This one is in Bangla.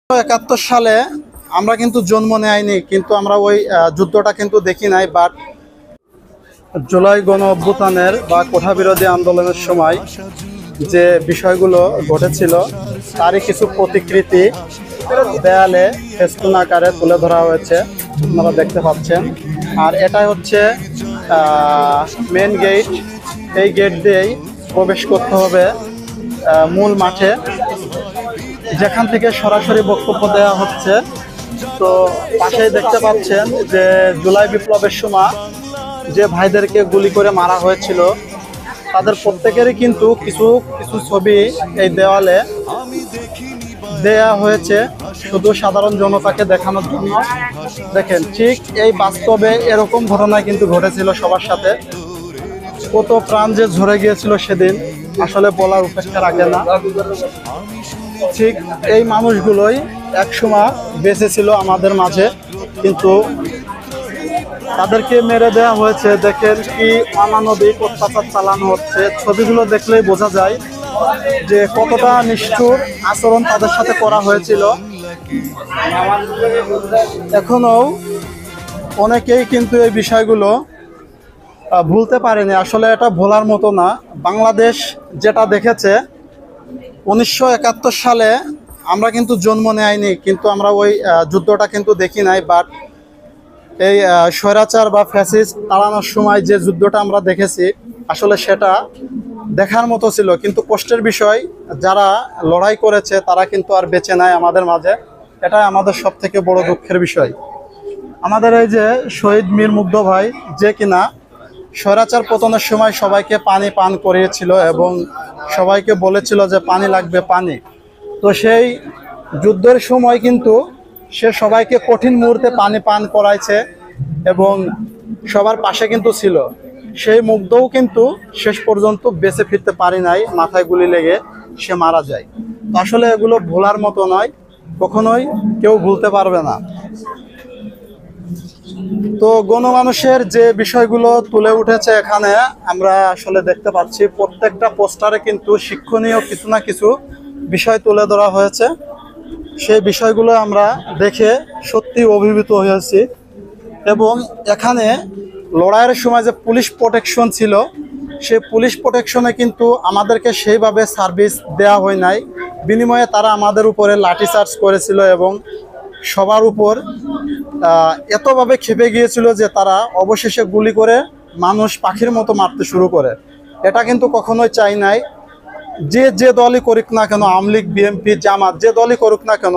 71 সালে আমরা কিন্তু জন্ম নেয়নি, কিন্তু আমরা ওই যুদ্ধটা কিন্তু দেখি নাই। বাট জুলাই গণ অভ্যুত্থানের বা কোঠা বিরোধী আন্দোলনের সময় যে বিষয়গুলো ঘটেছিল তারই কিছু প্রতিকৃতি দেয়ালে ফেস্টুন আকারে তুলে ধরা হয়েছে, আপনারা দেখতে পাচ্ছেন। আর এটাই হচ্ছে মেন গেট। এই গেট দিয়েই প্রবেশ করতে হবে মূল মাঠে, যেখান থেকে সরাসরি বক্তব্য দেওয়া হচ্ছে। তো পাশেই দেখতে পাচ্ছেন যে জুলাই বিপ্লবের সময় যে ভাইদেরকে গুলি করে মারা হয়েছিল তাদের প্রত্যেকেরই কিন্তু কিছু কিছু ছবি এই দেওয়ালে দেয়া হয়েছে শুধু সাধারণ জনতাকে দেখানোর জন্য। দেখেন, ঠিক এই বাস্তবে এরকম ঘটনা কিন্তু ঘটেছিল সবার সাথে। কত প্রাণ যে ঝরে গিয়েছিল সেদিন, আসলে বলার উপেক্ষা রাখে না। ঠিক এই মানুষগুলোই একসময় বেঁচে ছিল আমাদের মাঝে, কিন্তু তাদেরকে মেরে দেওয়া হয়েছে। দেখেন কি অমানবিক অত্যাচার চালানো হচ্ছে। ছবিগুলো দেখলেই বোঝা যায় যে কতটা নিষ্ঠুর আচরণ তাদের সাথে করা হয়েছিল। এখনো অনেকেই কিন্তু এই বিষয়গুলো ভুলতে পারেনি। আসলে এটা ভোলার মতো না। বাংলাদেশ যেটা দেখেছে 1971 সালে আমরা কিন্তু জন্ম নেয়নি, কিন্তু আমরা ওই যুদ্ধটা কিন্তু দেখি নাই। বাট এই স্বৈরাচার বা ফ্যাসিস্ট তাড়ানোর সময় যে যুদ্ধটা আমরা দেখেছি আসলে সেটা দেখার মতো ছিল। কিন্তু কষ্টের বিষয়, যারা লড়াই করেছে তারা কিন্তু আর বেঁচে নাই আমাদের মাঝে। এটাই আমাদের সব থেকে বড় দুঃখের বিষয়। আমাদের এই যে শহীদ মীর মুগ্ধ ভাই, যে কিনা স্বৈরাচার পতনের সময় সবাইকে পানি পান করিয়েছিল এবং সবাইকে বলেছিল যে পানি লাগবে পানি। তো সেই যুদ্ধের সময় কিন্তু সে সবাইকে কঠিন মুহূর্তে পানি পান করাইছে এবং সবার পাশে কিন্তু ছিল। সেই মুগ্ধও কিন্তু শেষ পর্যন্ত বেঁচে ফিরতে পারি নাই, মাথায় গুলি লেগে সে মারা যায়। তো আসলে এগুলো ভোলার মতো নয়, কখনোই কেউ ভুলতে পারবে না। তো গণমানুষের যে বিষয়গুলো তুলে উঠেছে এখানে আমরা আসলে দেখতে পাচ্ছি, প্রত্যেকটা পোস্টারে কিন্তু শিক্ষণীয় কিছু না কিছু বিষয় তুলে ধরা হয়েছে। সেই বিষয়গুলো আমরা দেখে সত্যি অভিভূত হয়েছি। এবং এখানে লড়াইয়ের সময় যে পুলিশ প্রোটেকশন ছিল, সেই পুলিশ প্রোটেকশনে কিন্তু আমাদেরকে সেইভাবে সার্ভিস দেওয়া হয় নাই। বিনিময়ে তারা আমাদের উপরে লাঠিচার্জ করেছিল এবং সবার উপর এতভাবে ক্ষেপে গিয়েছিল যে তারা অবশেষে গুলি করে মানুষ পাখির মতো মারতে শুরু করে। এটা কিন্তু কখনোই চাই নাই। যে দলই করুক না কেন, আওয়ামী লীগ, বিএনপি, জামাত, যে দলই করুক না কেন,